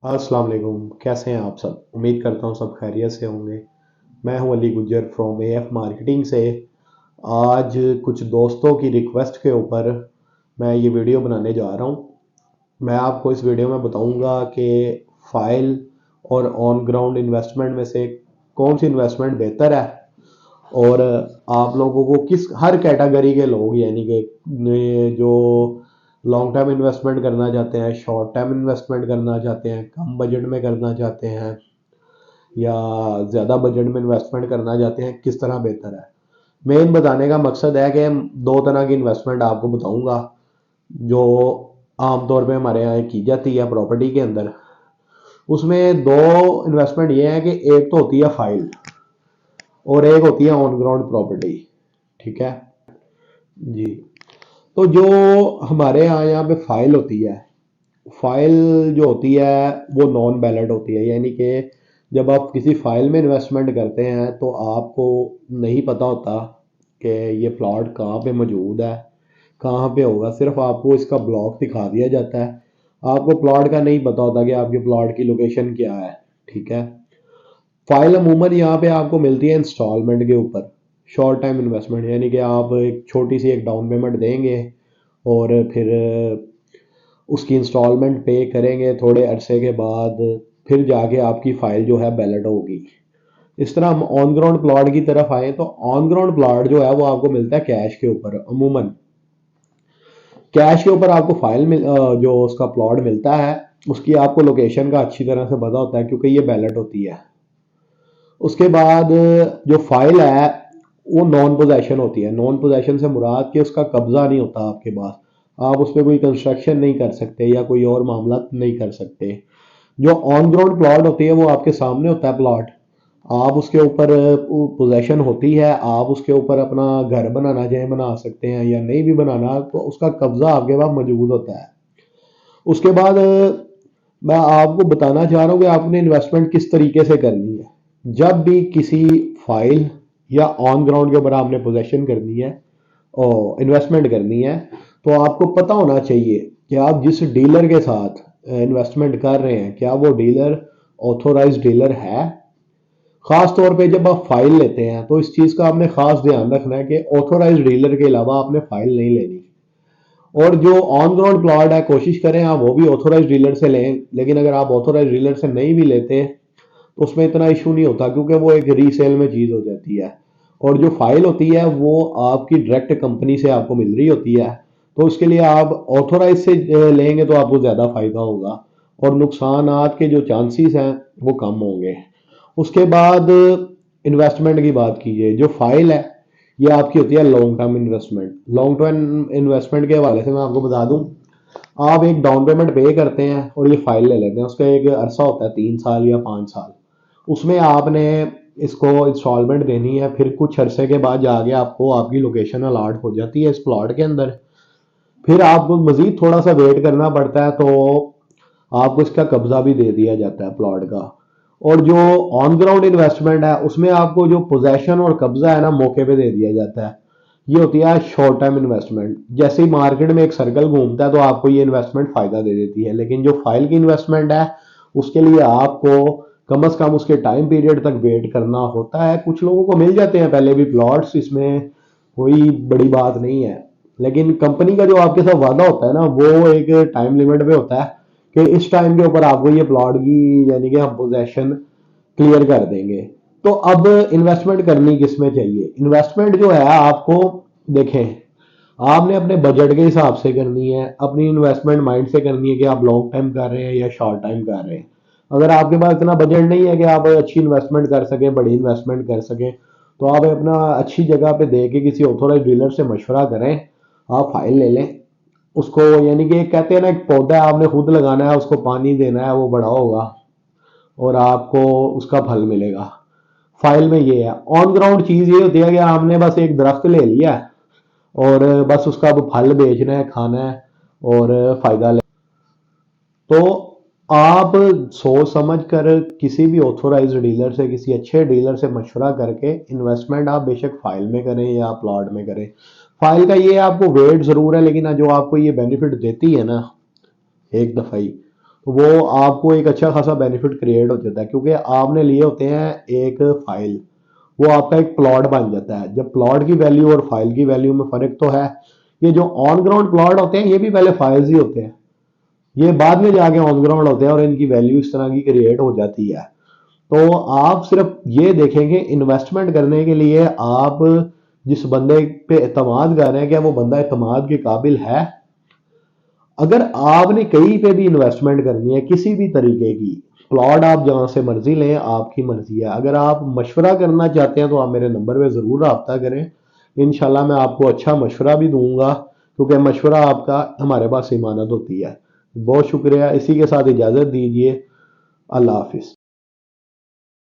अस्सलाम वालेकुम। कैसे हैं आप सब? उम्मीद करता हूँ सब खैरियत से होंगे। मैं हूँ Ali Gujjar from AF marketing से। आज कुछ दोस्तों की रिक्वेस्ट के ऊपर मैं ये वीडियो बनाने जा रहा हूँ। मैं आपको इस वीडियो में बताऊंगा कि फाइल और ऑन ग्राउंड इन्वेस्टमेंट में से कौन सी इन्वेस्टमेंट बेहतर है, और आप लोगों को किस हर कैटेगरी के लोग, यानी कि जो लॉन्ग टर्म इन्वेस्टमेंट करना चाहते हैं, शॉर्ट टर्म इन्वेस्टमेंट करना चाहते हैं, कम बजट में करना चाहते हैं या ज़्यादा बजट में इन्वेस्टमेंट करना चाहते हैं, किस तरह बेहतर है। मेन बताने का मकसद है कि दो तरह की इन्वेस्टमेंट आपको बताऊंगा जो आमतौर पे हमारे यहाँ की जाती है प्रॉपर्टी के अंदर। उसमें दो इन्वेस्टमेंट ये है कि एक तो होती है फाइल और एक होती है ऑन ग्राउंड प्रॉपर्टी। ठीक है जी। तो जो हमारे यहाँ पे फाइल होती है, फाइल जो होती है वो नॉन बैलेंस होती है, यानी कि जब आप किसी फाइल में इन्वेस्टमेंट करते हैं तो आपको नहीं पता होता कि ये प्लॉट कहाँ पे मौजूद है, कहाँ पे होगा। सिर्फ आपको इसका ब्लॉक दिखा दिया जाता है, आपको प्लॉट का नहीं पता होता कि आपके प्लॉट की लोकेशन क्या है। ठीक है। फाइल अमूमन यहाँ पे आपको मिलती है इंस्टॉलमेंट के ऊपर, शॉर्ट टाइम इन्वेस्टमेंट, यानी कि आप एक छोटी सी एक डाउन पेमेंट देंगे और फिर उसकी इंस्टॉलमेंट पे करेंगे, थोड़े अरसे के बाद फिर जाके आपकी फाइल जो है बैलेट होगी। इस तरह हम ऑन ग्राउंड प्लॉट की तरफ आए तो ऑन ग्राउंड प्लॉट जो है वो आपको मिलता है कैश के ऊपर। अमूमन कैश के ऊपर आपको जो उसका प्लॉट मिलता है उसकी आपको लोकेशन का अच्छी तरह से पता होता है, क्योंकि ये बैलेट होती है। उसके बाद जो फाइल है वो नॉन पोजेशन होती है। नॉन पोजेशन से मुराद कि उसका कब्जा नहीं होता आपके पास, आप उस पर कोई कंस्ट्रक्शन नहीं कर सकते या कोई और मामला नहीं कर सकते। जो ऑन ग्राउंड प्लॉट होती है वो आपके सामने होता है प्लॉट, आप उसके ऊपर पोजेशन होती है, आप उसके ऊपर अपना घर बनाना चाहे बना सकते हैं या नहीं भी बनाना, तो उसका कब्जा आपके पास मौजूद होता है। उसके बाद मैं आपको बताना चाह रहा हूँ कि आपने इन्वेस्टमेंट किस तरीके से करनी है। जब भी किसी फाइल या ऑन ग्राउंड के ऊपर आपने पोजेशन करनी है और इन्वेस्टमेंट करनी है, तो आपको पता होना चाहिए कि आप जिस डीलर के साथ इन्वेस्टमेंट कर रहे हैं क्या वो डीलर ऑथोराइज डीलर है। खास तौर पे जब आप फाइल लेते हैं तो इस चीज़ का आपने खास ध्यान रखना है कि ऑथोराइज डीलर के अलावा आपने फाइल नहीं लेनी। और जो ऑन ग्राउंड प्लॉट है कोशिश करें आप वो भी ऑथोराइज डीलर से लें, लेकिन अगर आप ऑथोराइज डीलर से नहीं भी लेते तो उसमें इतना इशू नहीं होता, क्योंकि वो एक रीसेल में चीज़ हो जाती है। और जो फाइल होती है वो आपकी डायरेक्ट कंपनी से आपको मिल रही होती है, तो उसके लिए आप ऑथोराइज से लेंगे तो आपको ज़्यादा फायदा होगा और नुकसानात के जो चांसेस हैं वो कम होंगे। उसके बाद इन्वेस्टमेंट की बात कीजिए। जो फाइल है ये आपकी होती है long term investment. Long term investment के हवाले से मैं आपको बता दूं, आप एक डाउन पेमेंट पे करते हैं और ये फाइल ले लेते हैं, उसका एक अरसा होता है 3 साल या 5 साल। उसमें आपने इसको इंस्टॉलमेंट देनी है, फिर कुछ अरसे के बाद जाके आपको आपकी लोकेशन अलाट हो जाती है इस प्लॉट के अंदर। फिर आपको मजीद थोड़ा सा वेट करना पड़ता है, तो आपको इसका कब्जा भी दे दिया जाता है प्लॉट का। और जो ऑन ग्राउंड इन्वेस्टमेंट है उसमें आपको जो पोजेशन और कब्जा है ना मौके पे दे दिया जाता है। ये होती है शॉर्ट टर्म इन्वेस्टमेंट। जैसे ही मार्केट में एक सर्कल घूमता है तो आपको ये इन्वेस्टमेंट फायदा दे देती है, लेकिन जो फाइल की इन्वेस्टमेंट है उसके लिए आपको कम से कम उसके टाइम पीरियड तक वेट करना होता है। कुछ लोगों को मिल जाते हैं पहले भी प्लॉट्स, इसमें कोई बड़ी बात नहीं है, लेकिन कंपनी का जो आपके साथ वादा होता है ना वो एक टाइम लिमिट पे होता है कि इस टाइम के ऊपर आपको ये प्लॉट की यानी कि हम पोजेशन क्लियर कर देंगे। तो अब इन्वेस्टमेंट करनी किस में चाहिए? इन्वेस्टमेंट जो है आपको देखें, आपने अपने बजट के हिसाब से करनी है, अपनी इन्वेस्टमेंट माइंड से करनी है कि आप लॉन्ग टाइम कर रहे हैं या शॉर्ट टाइम कर रहे हैं। अगर आपके पास इतना बजट नहीं है कि आप अच्छी इन्वेस्टमेंट कर सकें, बड़ी इन्वेस्टमेंट कर सकें, तो आप अपना अच्छी जगह पे दे के किसी ऑथोराइज डीलर से मशवरा करें, आप फाइल ले लें उसको। यानी कि कहते हैं ना, एक पौधा आपने खुद लगाना है, उसको पानी देना है, वो बड़ा होगा और आपको उसका फल मिलेगा। फाइल में ये है। ऑन ग्राउंड चीज ये होती है कि आपने बस एक दरख्त ले लिया है और बस उसका अब फल बेचना है, खाना है और फायदा ले। तो आप सोच समझ कर किसी भी ऑथोराइज डीलर से, किसी अच्छे डीलर से मशवरा करके इन्वेस्टमेंट आप बेशक फाइल में करें या प्लॉट में करें। फाइल का ये आपको वेट जरूर है, लेकिन जो आपको ये बेनिफिट देती है ना एक दफा ही, وہ آپ کو ایک اچھا خاصا بینیفٹ کریٹ ہو جاتا ہے، کیونکہ آپ نے لیے ہوتے ہیں ایک فائل، وہ آپ کا ایک پلاٹ بن جاتا ہے. جب پلاٹ کی ویلیو اور فائل کی ویلیو میں فرق تو ہے. یہ جو آن گراؤنڈ پلاٹ ہوتے ہیں یہ بھی پہلے فائلز ہی ہوتے ہیں، یہ بعد میں جا کے آن گراؤنڈ ہوتے ہیں اور ان کی ویلیو اس طرح کی کریٹ ہو جاتی ہے. تو آپ صرف یہ دیکھیں گے انویسٹمنٹ کرنے کے لیے آپ جس بندے پہ اعتماد کر رہے ہیں کیا وہ بندہ اعتماد کے قابل ہے. اگر آپ نے کہیں پہ بھی انویسٹمنٹ کرنی ہے کسی بھی طریقے کی، پلاٹ آپ جہاں سے مرضی لیں، آپ کی مرضی ہے. اگر آپ مشورہ کرنا چاہتے ہیں تو آپ میرے نمبر پہ ضرور رابطہ کریں، انشاءاللہ میں آپ کو اچھا مشورہ بھی دوں گا، کیونکہ مشورہ آپ کا ہمارے پاس امانت ہوتی ہے. بہت شکریہ، اسی کے ساتھ اجازت دیجیے. اللہ حافظ.